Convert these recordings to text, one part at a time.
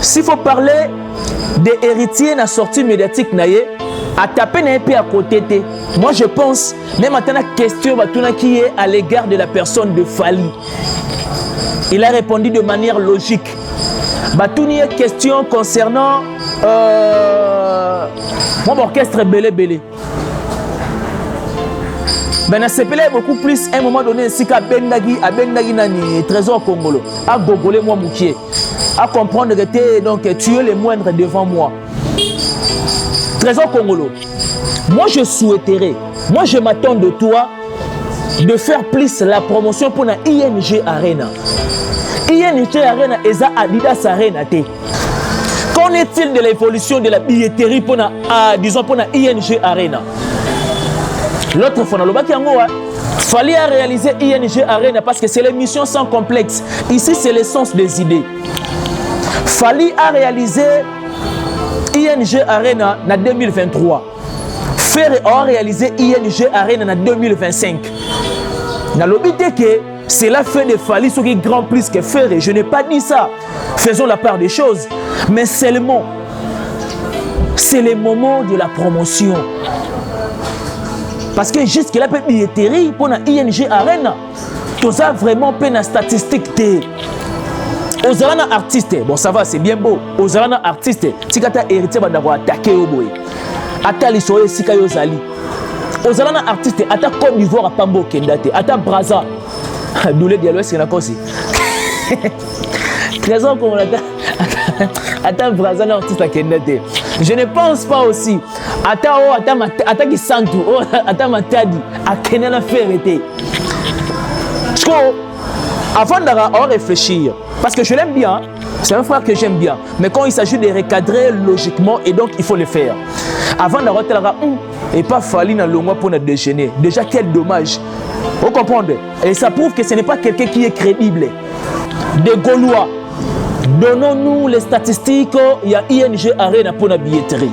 S'il faut parler des héritiers na sortie médiatique naie, à taper na à côté. Moi je pense, même à la question qui est à l'égard de la personne de Fally. Il a répondu de manière logique. Batouni question concernant mon orchestre belé. Ben a sepelé beaucoup plus à un moment donné ainsi qu'à Bendagi nani trésor congolo à gogolé moi moukier à comprendre que donc tu es le moindre devant moi. Trésor congolo, moi je souhaiterais, moi je m'attends de toi de faire plus la promotion pour la ING Arena. ING Arena et ça Adidas Arena te. Qu'en est-il de l'évolution de la billetterie pour la disons pour la ING Arena? L'autre fois, Fally a réalisé ING Arena parce que c'est l'émission sans complexe. Ici, c'est l'essence des idées. Fally a réalisé ING Arena en 2023. Ferré a réalisé ING Arena en 2025. Dans l'obité que c'est la fin de Fally, ce qui est grand plus que Ferré. Je n'ai pas dit ça. Faisons la part des choses. Mais seulement, c'est le moment de la promotion. Parce que jusqu'à la billetterie pour la ING Arena, tout ça vraiment peine à statistique. Aux alana artistes, bon ça va, c'est bien beau. Aux alana artistes, si tu as hérité d'avoir attaqué au boy, atta l'histoire si tu as zali. Aux alana artistes, atta Côte d'Ivoire à Pambo Kendate, atta Brazza, doulé dialogue c'est la cause. Trésor comme atta Brazza l'artiste à Kendate. Je ne pense pas aussi. Ata qui santu, ata matadi, à Kenana Ferreté. Avant de réfléchir, parce que je l'aime bien, c'est un frère que j'aime bien, mais quand il s'agit de recadrer logiquement, et donc il faut le faire. Avant d'arrêter la et pas Fally dans le mois pour notre déjeuner. Déjà quel dommage. Vous comprenez? Et ça prouve que ce n'est pas quelqu'un qui est crédible. Des Gaulois. Donnons-nous les statistiques, il y a ING Arena pour la billetterie.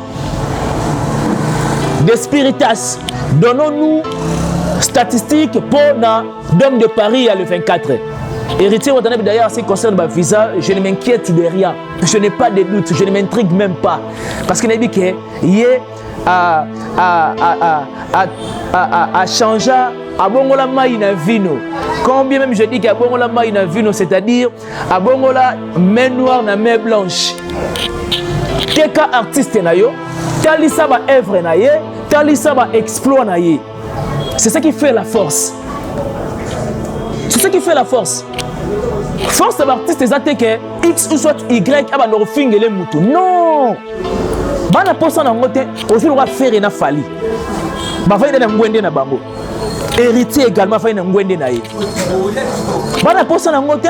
Des Spiritas, donnons-nous statistiques pour la Dôme de Paris à le 24. Héritier d'ailleurs, ce qui concerne ma visa, je ne m'inquiète de rien. Je n'ai pas de doute, je ne m'intrigue même pas. Parce qu'il a dit qu'il a changé à Bongola Maïna Vino. Combien même je dis qu'à Bongola Maïna Vino, c'est-à-dire à Bongola main noire na main blanche. Quel cas artiste na yo, talisa ba œuvre na ye, talisa ba exploit na ye. C'est ça qui fait la force. C'est ça qui fait la force. Force de l'artiste c'est que X ou soit Y aba no fingele mutu. Non. Bana posa na ngote, aussi on va faire na Fally. Ba fa na ngwende na bango. Héritier également fa na ngwende na ye. Bana posa na ngote.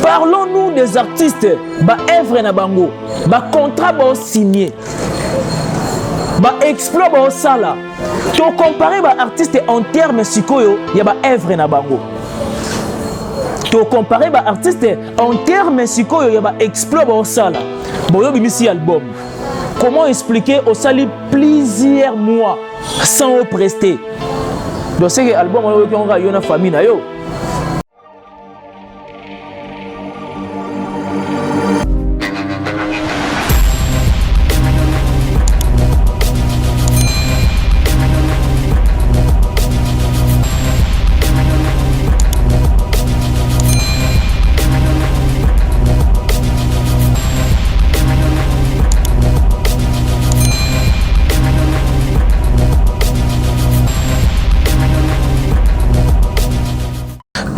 Parlons-nous des artistes, ba œuvre na bango, ba contrat ba signé. Ba exploit ba sala. To comparer ba artiste en termes sikoyo, ya ba œuvre na bango. To comparer ba artiste en termes sikoyo, ya ba exploit ba sala. Boyo bimisi album. Comment expliquer au sali plusieurs mois sans prester? Donc c'est album on a une famille na yo.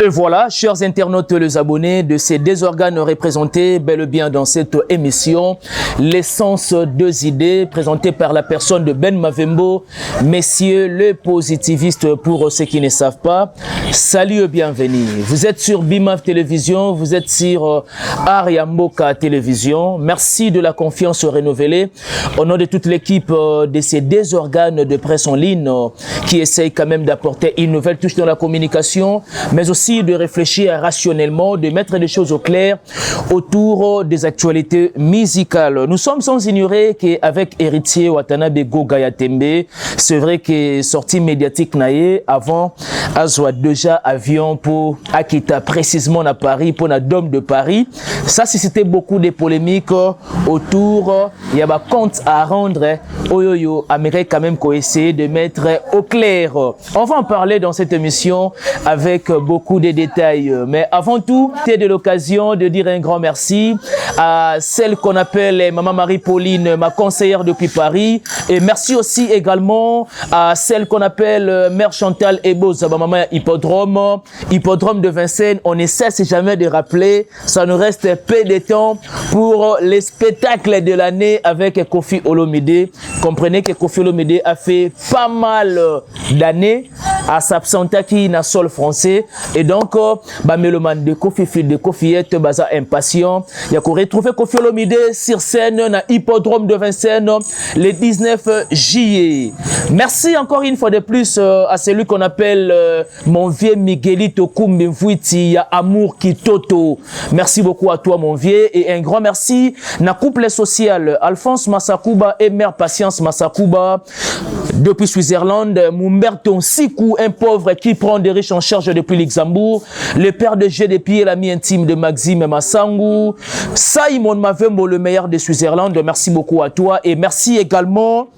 Et voilà, chers internautes, les abonnés de ces deux organes représentés bel et bien dans cette émission, l'essence deux idées présentées par la personne de Ben Mavembo, messieurs le positiviste pour ceux qui ne savent pas. Salut et bienvenue. Vous êtes sur BIMAV Télévision, vous êtes sur Ariamboka Télévision. Merci de la confiance renouvelée au nom de toute l'équipe de ces deux organes de presse en ligne qui essayent quand même d'apporter une nouvelle touche dans la communication, mais aussi aussi de réfléchir rationnellement, de mettre des choses au clair autour des actualités musicales. Nous sommes sans ignorer qu'avec Héritier Watanabe Gogaya Tembe, c'est vrai que sortie médiatique naïe avant Azwa déjà avion pour Akita précisément à Paris pour la Dôme de Paris. Ça suscitait beaucoup de polémiques autour. Il y a un compte à rendre. Oyoyo Amérique quand même qu'on essaie de mettre au clair. On va en parler dans cette émission avec beaucoup de détails. Mais avant tout, c'est de l'occasion de dire un grand merci à celle qu'on appelle Maman Marie-Pauline, ma conseillère depuis Paris. Et merci aussi également à celle qu'on appelle Mère Chantal Eboz, maman Hippodrome de Vincennes. On ne cesse jamais de rappeler, ça nous reste peu de temps pour les spectacles de l'année avec Koffi Olomide. Comprenez que Koffi Olomide a fait pas mal d'années à s'absenter qui n'a sol français. Et donc, mélomane de Koffi Fil de Koffiette, baza impatient. Il y a qu'on retrouver Koffi Olomide sur scène na Hippodrome de Vincennes le 19 juillet. Merci encore une fois de plus à celui qu'on appelle mon vieux Miguelito Kumbimvuiti, ya Amour Kitoto. Merci beaucoup à toi mon vieux et un grand merci na couple social Alphonse Massakuba et Mère Patience Massakuba depuis Switzerland, Mumberton Sikou, un pauvre qui prend des riches en charge depuis Luxembourg, le père de GDP et l'ami intime de Maxime Massangu, Simon Mavembo, le meilleur de Switzerland. Merci beaucoup à toi et merci également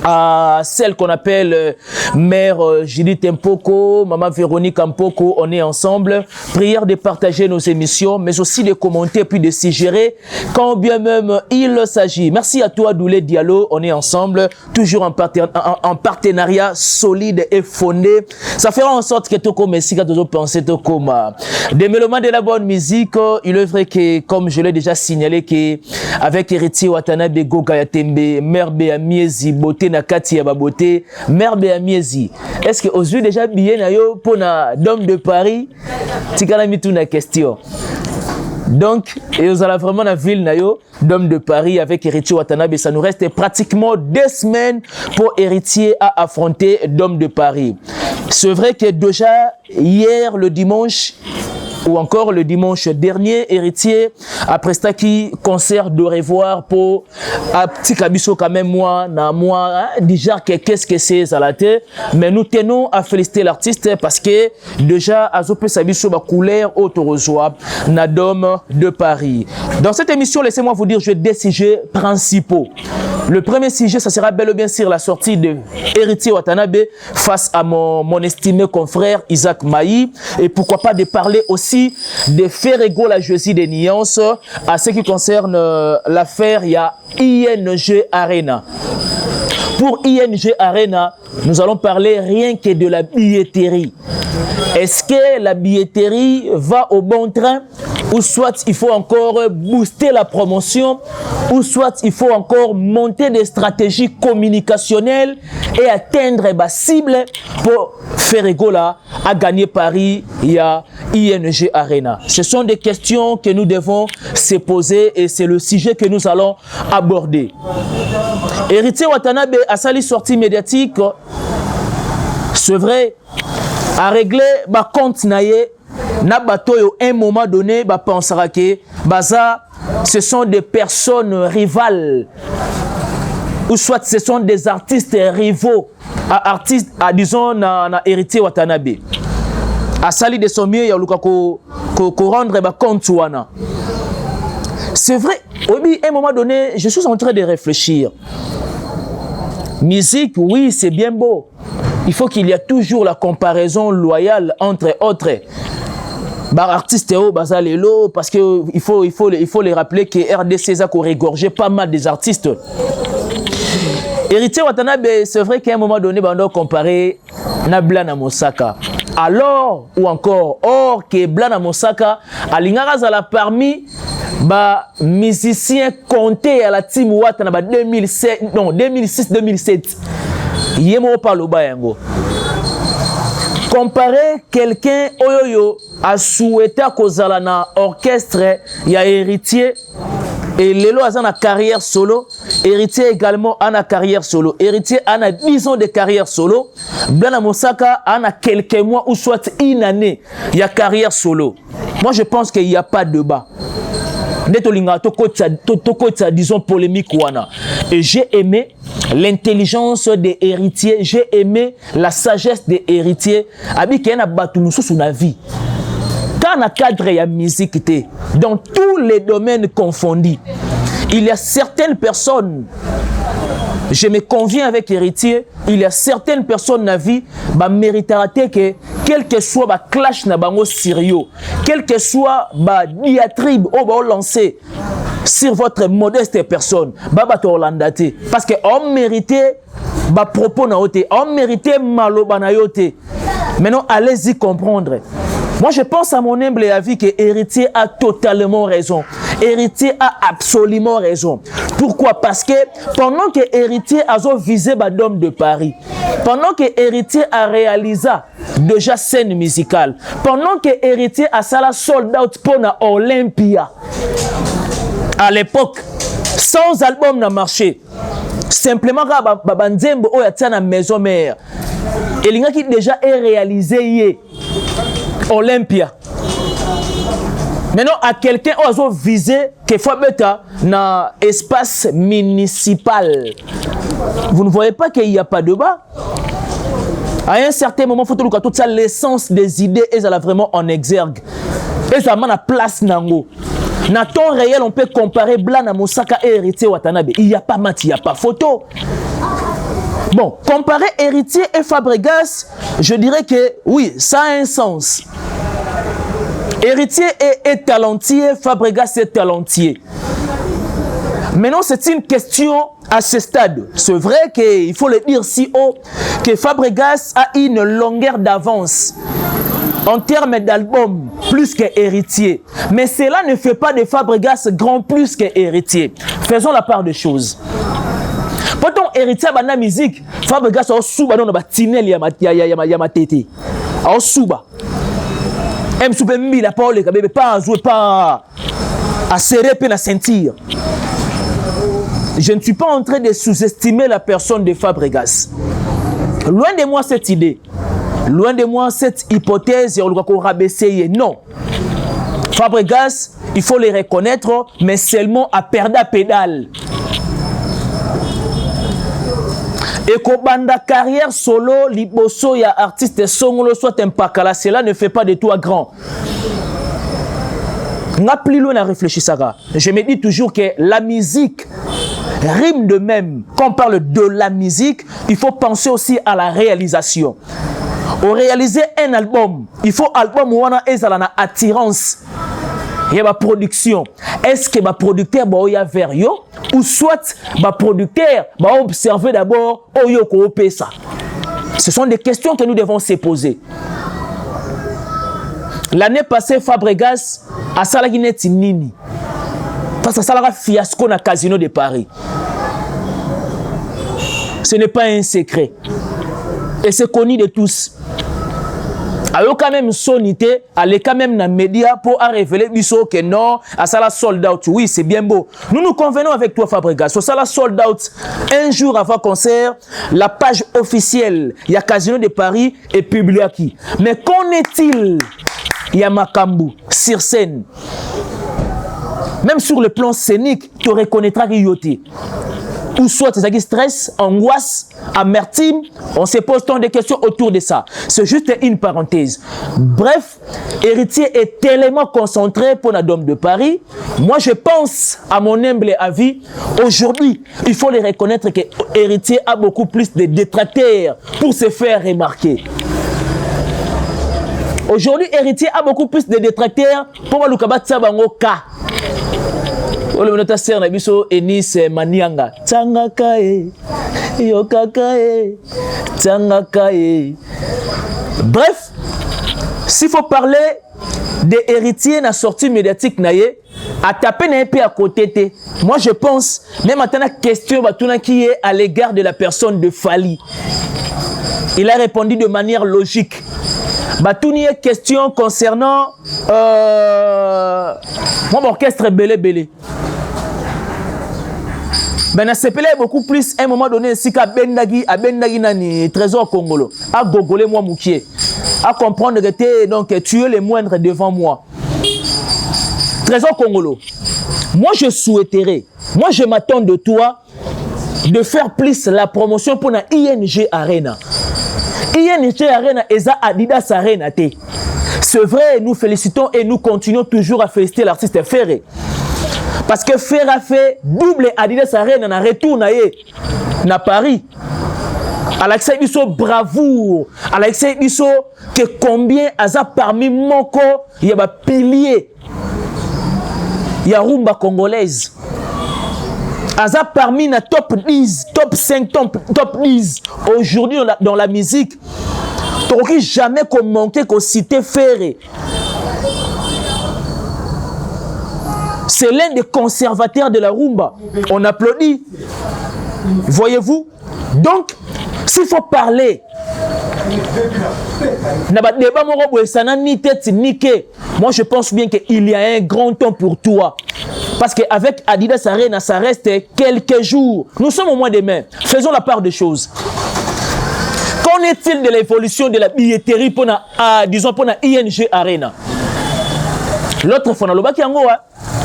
à celle qu'on appelle Mère Judith Mpoko, Maman Véronique Mpoko. On est ensemble. Prière de partager nos émissions, mais aussi de commenter puis de suggérer quand bien même il s'agit. Merci à toi Doulé Diallo. On est ensemble, toujours en partenariat solide et fondé. Ça fera en sorte que tout comme si quand penser tout comme des mélomanes de la bonne musique. Il est vrai que, comme je l'ai déjà signalé, que avec Héritier Watanabe Gogaya Tembe, Mère Béamiezi, beauté na kati ya baboté, Mère Béamiezi. Est-ce que aujourd'hui déjà bien na yo pour na Dôme de Paris? Tikala mi tout na question. Donc, et vous allez vraiment la ville nayo, Dôme de Paris avec Héritier Watanabe. Ça nous reste pratiquement 2 semaines pour Héritier à affronter Dôme de Paris. C'est vrai que déjà hier, le dimanche, ou encore le dimanche dernier, Héritier, après ça qui concert de revoir pour un petit cabisso quand même moi, déjà qu'est-ce que c'est à la tête, mais nous tenons à féliciter l'artiste parce que déjà Azope Sabiso va couleur autorosoa na Dôme de Paris. Dans cette émission, laissez-moi vous dire, je vais des sujets principaux. Le premier sujet, ça sera bel et bien sûr la sortie de Héritier Watanabe face à mon estimé confrère Isaac Maï, et pourquoi pas de parler aussi de faire égaux la jalousie des nuances à ce qui concerne l'affaire, il y a ING Arena. Pour ING Arena, nous allons parler rien que de la billetterie. Est-ce que la billetterie va au bon train ou soit il faut encore booster la promotion ou soit il faut encore monter des stratégies communicationnelles et atteindre ma cible pour faire égaux à gagner Paris, il y a ING Arena. Ce sont des questions que nous devons se poser et c'est le sujet que nous allons aborder. Héritier Watanabe a sali sortie médiatique, c'est vrai, a réglé ma compte naïe, na batoyo un moment donné, ba pensera que baza, ce sont des personnes rivales ou soit ce sont des artistes rivaux, disons na Héritier Watanabe. A sali de son mieux, il y a ko rendre ba compte wana. C'est vrai, oui, à un moment donné, je suis en train de réfléchir. Musique, oui, c'est bien beau. Il faut qu'il y ait toujours la comparaison loyale entre autres. Bar artiste bazalelo parce que il faut les rappeler que RDC a régorgé pas mal des artistes. Héritier Watanabe, c'est vrai qu'à un moment donné, on doit comparer Blana Mosaka. Alors, ou encore, or que Blana Mosaka, Alingara Zala parmi ba musiciens comptés à la team Watanabe 2006-2007. Yemo parle bayango. Comparer quelqu'un oyoyo a souhaité kozala na orchestre ya Héritier et lelo azana carrière solo Héritier également a une carrière solo. Héritier a 10 ans de carrière solo. Blana Mosaka a quelques mois ou soit une année. Il y a carrière solo. Moi, je pense qu'il n'y a pas de débat. Disons polémique wana. Et j'ai aimé l'intelligence des héritiers, j'ai aimé la sagesse des héritiers. Abi kena batu mususu na vie. Dans le cadre de la musique, dans tous les domaines confondus, il y a certaines personnes, je me conviens avec héritier, il y a certaines personnes dans la vie qui méritent que, quel que soit le clash na bango sérieux, quel que soit la diatribe ou lancé sur votre modeste personne, parce qu'on méritait les propos na yote, on méritait maloba na yote. Maintenant, allez-y comprendre. Moi, je pense à mon humble avis que Héritier a totalement raison. Héritier a absolument raison. Pourquoi? Parce que pendant que Héritier a visé Badom de Paris, pendant que Héritier a réalisé déjà scène musicale, pendant que Héritier a sala sold out pour na Olympia, à l'époque, sans album n'a marché. Simplement, Babanzembo o yatia na maison mère. Et l'ingé qui déjà est réalisé Olympia. Maintenant, à quelqu'un qui a visé qu'il faut mettre dans l'espace municipal. Vous ne voyez pas qu'il n'y a pas de débat. À un certain moment, il faut que toute ça, l'essence des idées est vraiment en exergue. Et ça a place nango. Dans temps réel, on peut comparer Blana Mosaka et Héritier Watanabe. Il n'y a pas mat, il n'y a pas photo. Bon, comparer Héritier et Fabregas, je dirais que oui, ça a un sens. Héritier est talentueux, Fabregas est talentueux. Maintenant, c'est une question à ce stade. C'est vrai qu'il faut le dire si haut que Fabregas a une longueur d'avance en termes d'album plus que Héritier. Mais cela ne fait pas de Fabregas grand plus que Héritier. Faisons la part des choses. Pourtant, Héritier de la musique, Fabregas a souba dans le tinel yamatete. A souba. M souba mi la parole kabebe pas jouer pas à serrer pe na sentir. Je ne suis pas en train de sous-estimer la personne de Fabregas. Loin de moi cette idée. Loin de moi cette hypothèse, on doit rabaisser. Non. Fabregas, il faut les reconnaître, mais seulement à perdre à pédale. Et qu'on banda carrière solo, liboso, ya artiste songolo, soit un pakala, cela ne fait pas de toi grand. N'a plus loin à réfléchir ça. Je me dis toujours que la musique rime de même. Quand on parle de la musique, il faut penser aussi à la réalisation. Pour réaliser un album, il faut album où on a une attirance. Il y a ma production. Est-ce que ma producteur va vers yo ou soit ma producteur va observer d'abord oyo ko pesa. Ce sont des questions que nous devons se poser. L'année passée, Fabregas a salagi neti nini. Parce que ça a fiasco na Casino de Paris. Ce n'est pas un secret. Et c'est connu de tous. Il y a quand même sonité, aller quand même dans les médias pour révéler que non, à ça la sold out. Oui, c'est bien beau. Nous nous convenons avec toi, Fabregas. Sur ça la sold out, un jour avant concert, la page officielle, il y a Casino de Paris et publié. Mais qu'en est-il? Il y a Makambu sur scène. Même sur le plan scénique, tu reconnaîtras qu'il y a. Ou soit c'est stress, angoisse, amertume, on se pose tant de questions autour de ça. C'est juste une parenthèse. Bref, Héritier est tellement concentré pour la Dôme de Paris. Moi, je pense, à mon humble avis, aujourd'hui, il faut les reconnaître que Héritier a beaucoup plus de détracteurs pour se faire remarquer. Aujourd'hui, Héritier a beaucoup plus de détracteurs pour le kabatsa bango ka. Le notaire na biso Enis Manianga Tangakae Yokakae Tangakae. Bref, s'il faut parler des héritiers na sortie médiatique naie à taper na peu à côté. Moi je pense même à la question qui est à l'égard de la personne de Fali. Il a répondu de manière logique. Batouni est question concernant mon orchestre belé. Ben na sepelé beaucoup plus à un moment donné si ka bendagi nani trésor congolo a gogolé moi moukié à comprendre que donc tu es le moindre devant moi. Trésor congolo. Moi je souhaiterais, moi je m'attends de toi de faire plus la promotion pour la ING Arena. ING Arena et Adidas Arena te. C'est vrai, nous félicitons et nous continuons toujours à féliciter l'artiste Ferré. Parce que Ferré a fait double Adidas Arena na retour na Paris. Alexei Bisso bravoure. Alexei Bisso que combien aza parmi moko il y a pilier. Il y a rumba congolaise. Aza parmi na top 10, top 5, top 10. Aujourd'hui dans la musique, tu n'auras jamais manqué qu'on cite Ferré. C'est l'un des conservateurs de la rumba. On applaudit. Voyez-vous? Donc, s'il faut parler, moi je pense bien qu'il y a un grand temps pour toi. Parce qu'avec Adidas Arena, ça reste quelques jours. Nous sommes au mois de mai. Faisons la part des choses. Qu'en est-il de l'évolution de la billetterie pour la ING Arena? L'autre fois,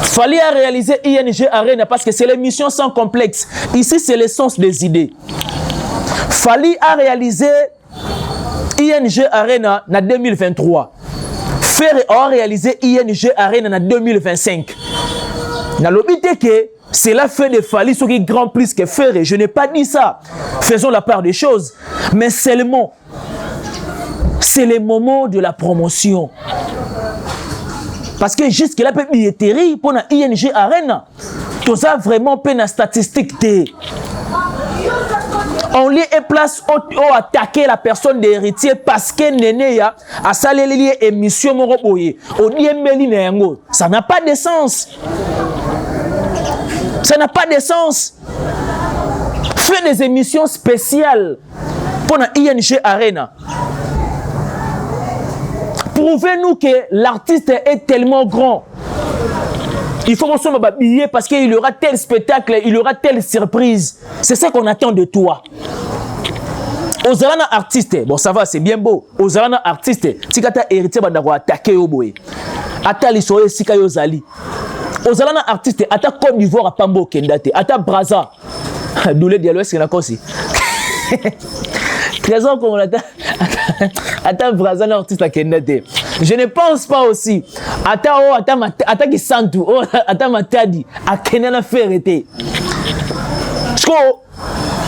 fallait réaliser ING Arena parce que c'est l'émission sans complexe. Ici, c'est l'essence des idées. Fallait réaliser ING Arena en 2023. Faire réaliser ING Arena en 2025. Dans l'obité que cela fait des Fally ce qui est grand plus que faire. Je n'ai pas dit ça. Faisons la part des choses. Mais seulement, c'est le moment de la promotion. Parce que jusque-là, il y a billetterie pour la ING Arena. Tout ça vraiment peine à statistique. On lui est place au attaquer la personne d'héritier parce que Néné a salé émission Moroboye. Ça n'a pas de sens. Ça n'a pas de sens. Fais des émissions spéciales pour la ING Arena. Prouvez-nous que l'artiste est tellement grand. Il faut qu'on soit habillé parce qu'il y aura tel spectacle, il y aura telle surprise. C'est ça qu'on attend de toi. Aux alana artistes, bon ça va, c'est bien beau. Aux alana artistes, si tu as hérité, tu vas attaquer au boy. Ata l'histoire, si tu as zali. Aux alana artistes, ata Côte d'Ivoire à Pambo Kendate, ata Brazza. Doulé dialogue, c'est encore aussi. Trésor comme on attend Brazza artiste à Kendate. Je ne pense pas aussi. Ata qui santu, ata matadi, à Kenana Ferreté.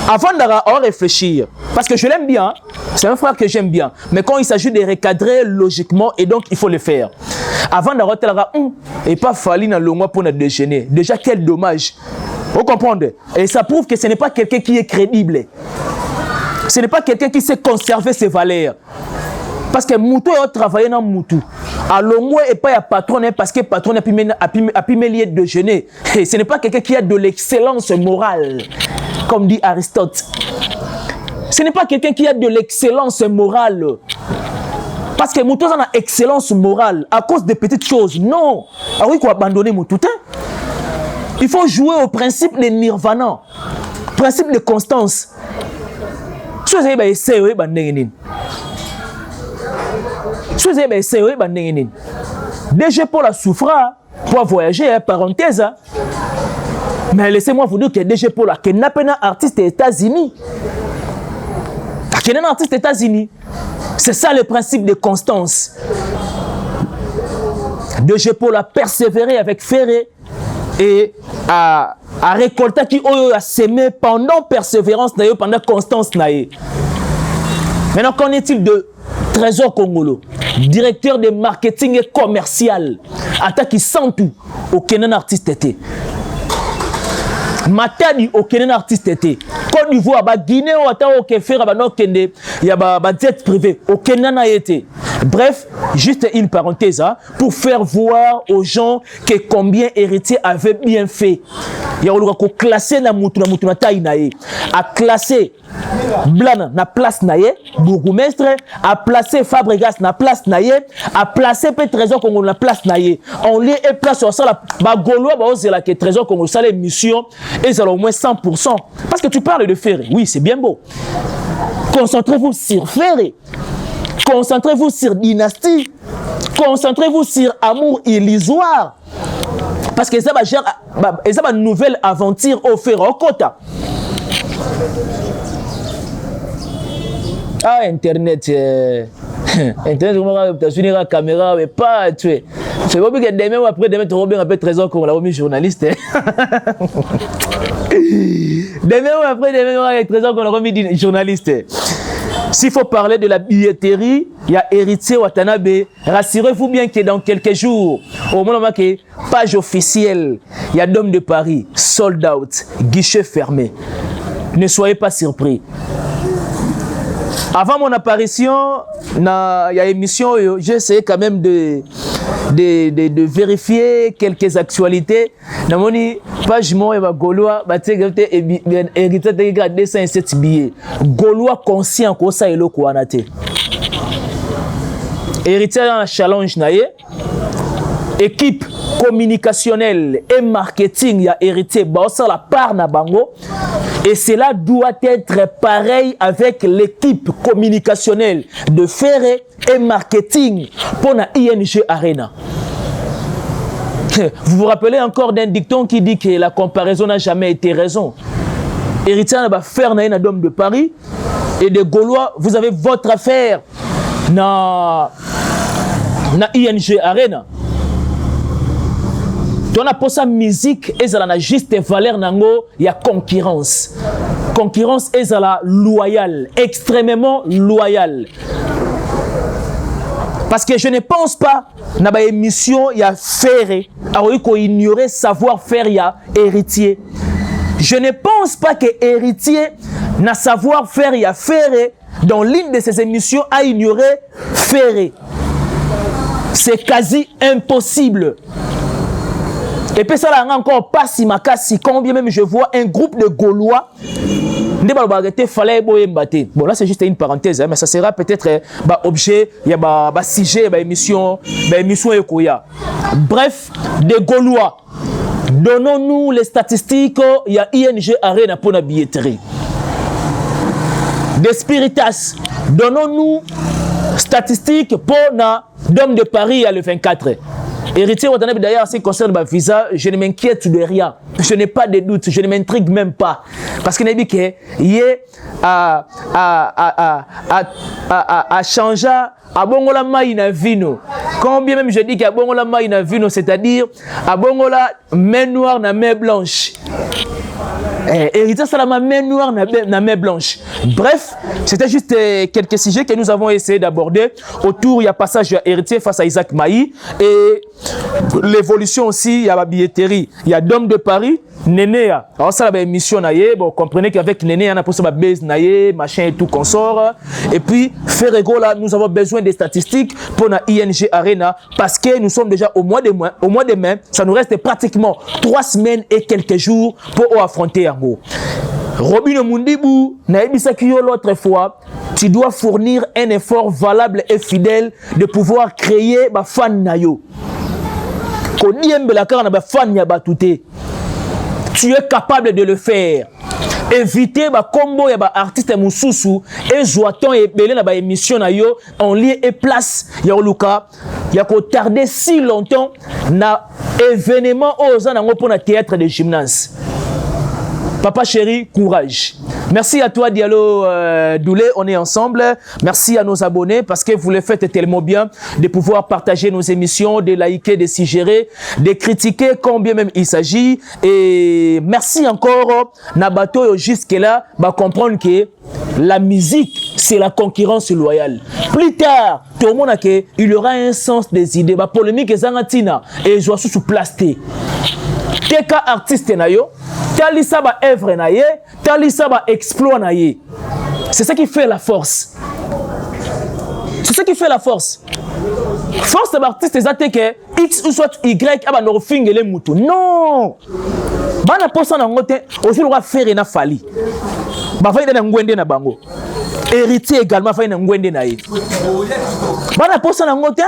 Avant de réfléchir, parce que je l'aime bien, c'est un frère que j'aime bien, mais quand il s'agit de recadrer logiquement, et donc il faut le faire. Avant de réfléchir, et pas fallu dans le mois pour nous déjeuner. Déjà, quel dommage. Vous comprenez? Et ça prouve que ce n'est pas quelqu'un qui est crédible. Ce n'est pas quelqu'un qui sait conserver ses valeurs. Parce que Moutou a travaillé dans Moutou. Alors moi, et pas un patron, parce que le patron a pu me déjeuner. Ce n'est pas quelqu'un qui a de l'excellence morale, comme dit Aristote. Ce n'est pas quelqu'un qui a de l'excellence morale. Parce que Moutou a une excellence morale à cause de petites choses. Non. Ah oui, il faut abandonner Moutou. Il faut jouer au principe de nirvana, principe de constance. Si vous avez essayé, déjà pour la souffrance, pour voyager, parenthèse. Mais laissez-moi vous dire que déjà pour la Kenapena artiste des États-Unis. Un artiste des États-Unis. C'est ça le principe de constance. Déjà pour la persévérer avec Ferré et à récolter qui a semé pendant persévérance, pendant constance. Maintenant, qu'en est-il de Trésor Congolo, directeur de marketing et commercial, attaque sans tout, aucun artiste était. Matadi, aucun artiste était. Côte d'Ivoire, Guinée, il y a un jet privé, aucun n'a été. Bref, juste une parenthèse pour faire voir aux gens que combien héritier avait bien fait. Il y a classé na mutu na taille nae. A classé Blana na place nae, bourgmestre a placé Fabregas na place nae, a placé pe Trésor Congo na place nae. On lié et place sur ça la ba Gaulois ba oser la que Trésor Congo ça les missions et ça au moins 100%. Parce que tu parles de Ferré. Oui, c'est bien beau. Concentrez-vous sur Ferré. Concentrez-vous sur Dynastie. Concentrez-vous sur Amour illusoire. Parce que ça va gérer une nouvelle aventure au Ferré au Kota. Ah, Internet. Internet, tu as suivi la caméra, mais pas tué. C'est pas que demain ou après demain, tu vas bien Trésor qu'on l'a remis journaliste. Demain ou après demain, Trésor qu'on l'a remis journaliste. S'il faut parler de la billetterie, il y a Héritier Watanabe. Rassurez-vous bien que dans quelques jours, au moment où page officielle, il y a Dôme de Paris, sold out, guichet fermé. Ne soyez pas surpris. Avant mon apparition, il y a émission, j'ai essayé quand même de vérifier quelques actualités. Dans mon page, moi, il y a Gaulois, hérité de 207 billets. Gaulois conscient que ça est le quoi naté. Hérité dans challenge naé. Équipe communicationnelle et marketing, il y a hérité, ça la part na bango. Et cela doit être pareil avec l'équipe communicationnelle de Ferré et marketing pour la ING Arena. Vous vous rappelez encore d'un dicton qui dit que la comparaison n'a jamais été raison. Héritier va faire na Dôme de Paris et de Gaulois, vous avez votre affaire na ING Arena. Donc, on a pour ça musique, et ça a juste valeur, il y a concurrence. Concurrence, et ça a loyale, extrêmement loyale. Parce que je ne pense pas, dans l'émission, il y a Ferré, alors il faut ignorer savoir-faire, il y a Héritier. Je ne pense pas que Héritier, n'a savoir-faire, il y a Ferré, dans l'une de ces émissions, a ignoré Ferré. C'est quasi impossible. Et puis ça là encore pas si makasi, combien même je vois un groupe de Gaulois. Bon là c'est juste une parenthèse, hein, mais ça sera peut-être objet, il y a sujet, émission Ekoya. Bref, des Gaulois. Donnons-nous les statistiques, il y a ING Arena pour la billetterie. Des Spiritas, donnons-nous statistiques pour la Dôme de Paris à le 24. Héritier Watanabe d'ailleurs, en ce qui concerne ma visa, je ne m'inquiète de rien. Je n'ai pas de doute, je ne m'intrigue même pas. Parce qu'il a dit que a changé à bongola maïna vino. Combien même je dis qu'à bongola maïna vino, c'est-à-dire à bongola main noire na main blanche. Héritier, c'est la main noire na main blanche. Bref, c'était juste quelques sujets que nous avons essayé d'aborder. Autour, il y a passage à Héritier face à Isaac Maï. Et l'évolution aussi, il y a la billetterie. Il y a Dôme de Paris, Nénéa. Alors ça, la mission naïe. Bon, comprenez qu'avec Nénéa, on a posé ma base naïe, machin et tout consort. Et puis, Ferrego, là, nous avons besoin des statistiques pour la ING Arena parce que nous sommes déjà au mois de mai. Ça nous reste pratiquement 3 semaines et quelques jours pour affronter Argo. Robin Mundibou, Naïbisakio l'autre fois, tu dois fournir un effort valable et fidèle de pouvoir créer ma fan nayo. Tu es capable de le faire. Éviter ba combo ya ba artiste mususu et joaton et belé na ba émission na yo en lieu et place ya oluka ya ko tarder si longtemps na événement aux anango pour na théâtre de gymnase. Papa chéri, courage. Merci à toi Diallo Doulé, on est ensemble. Merci à nos abonnés parce que vous le faites tellement bien de pouvoir partager nos émissions, de liker, de suggérer, de critiquer combien même il s'agit. Et merci encore Nabato jusque là, va comprendre que la musique c'est la concurrence loyale. Plus tard, tout le monde a que il y aura un sens des idées, ba polémique zangatina et je suis sous plasté. Teka artiste na yo, talisa ba œuvre na ye, talisa ba exploit na ye. C'est ça qui fait la force. C'est ça qui fait la force. Force d'artiste est que X ou soit Y a ba fingele mutu. Non. Bana posa na ngote aussi le faire na fali. Ba fa na ngwende na bango. Héritier également fa na ngwende na ye. Bana posa na ngote.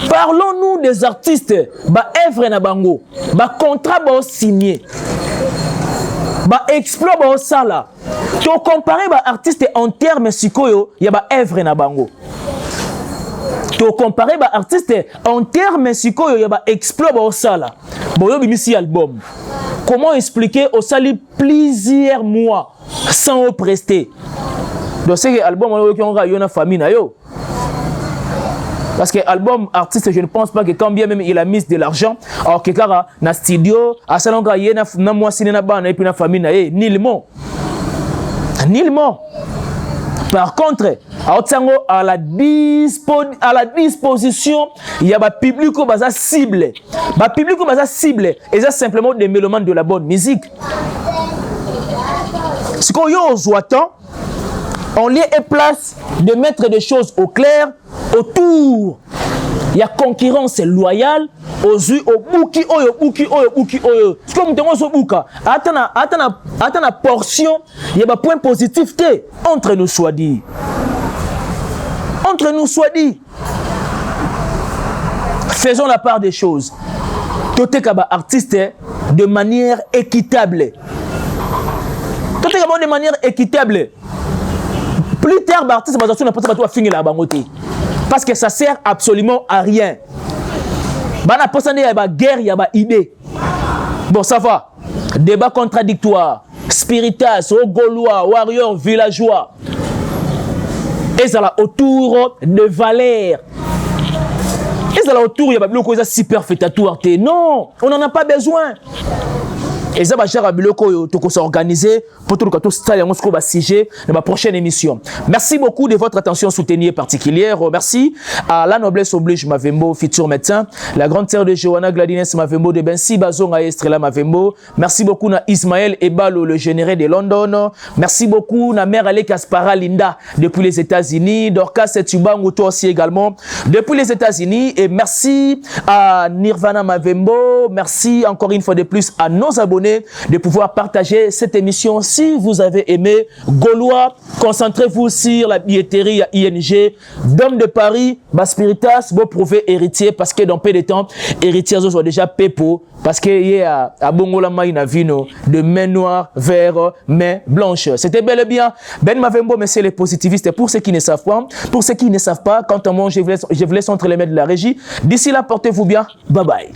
Parlons-nous des artistes ba œuvre na bango. Ba contrat ba signé. Ba exploit ba sala. To comparer ba artiste en termes sikoyo, ya ba œuvre na bango. To comparer ba artiste en termes sikoyo, ya ba exploit ba sala. Boyo bimisi album. Comment expliquer au sali plusieurs mois sans prester? Donc c'est album on a une famille na yo. Parce que album artiste, je ne pense pas que quand bien même il a mis de l'argent, alors que kara na studio, à salonga yé na moi ciné na ban et puis na famille na yé, nullement. Nullement. Par contre, à la disposition, il y a un public qui est cible. Le public qui est cible, et c'est simplement des mélomanes de la bonne musique. Ce qu'on y a aux oitants, on lieu et place de mettre des choses au clair autour. Il y a concurrence loyale aux yeux au bouki oyo. C'est comme on bouka. Attends la portion, il y a un point positif entre nous soit dit. Entre nous soit dit. Faisons la part des choses. Tout est artiste de manière équitable. Tout est de manière équitable. Plus tard, l'artiste va finir la bangote. Parce que ça sert absolument à rien. Bana posane ya ba guerre ya ba idée. Bon, ça va. Débat contradictoire. Spiritas, Gaulois, warrior, villageois. Et ça là autour de Valère. Et ça là autour, il y a pas de superfétatoire. Non, on n'en a pas besoin. Et ça va cher à biloko to s'organiser pour tout le cas style on se va siéger dans ma prochaine émission. Merci beaucoup de votre attention soutenue et particulière. Merci à la noblesse oblige Mavembo futur médecin, la grande sœur de Johanna Gladines Mavembo de Bensi Bazonga Estrella Mavembo. Merci beaucoup na Ismaël Ebalo le général de London. Merci beaucoup na mère Ale Kaspara Linda depuis les États-Unis, Dorcas Tubango toi aussi également depuis les États-Unis et merci à Nirvana Mavembo. Merci encore une fois de plus à nos abonnés de pouvoir partager cette émission. Si vous avez aimé Gaulois, concentrez-vous sur la billetterie à ING, Dôme de Paris, Baspiritas, vous prouver héritier parce que dans peu de temps, héritiers sont déjà pépo parce qu'il y a à Bongola Maïna Vino de main noire vers main blanche. C'était bel et bien Ben Mavembo, mais c'est les positivistes. Pour ceux qui ne savent pas, quant à moi, je vous laisse entre les mains de la régie. D'ici là, portez-vous bien. Bye bye.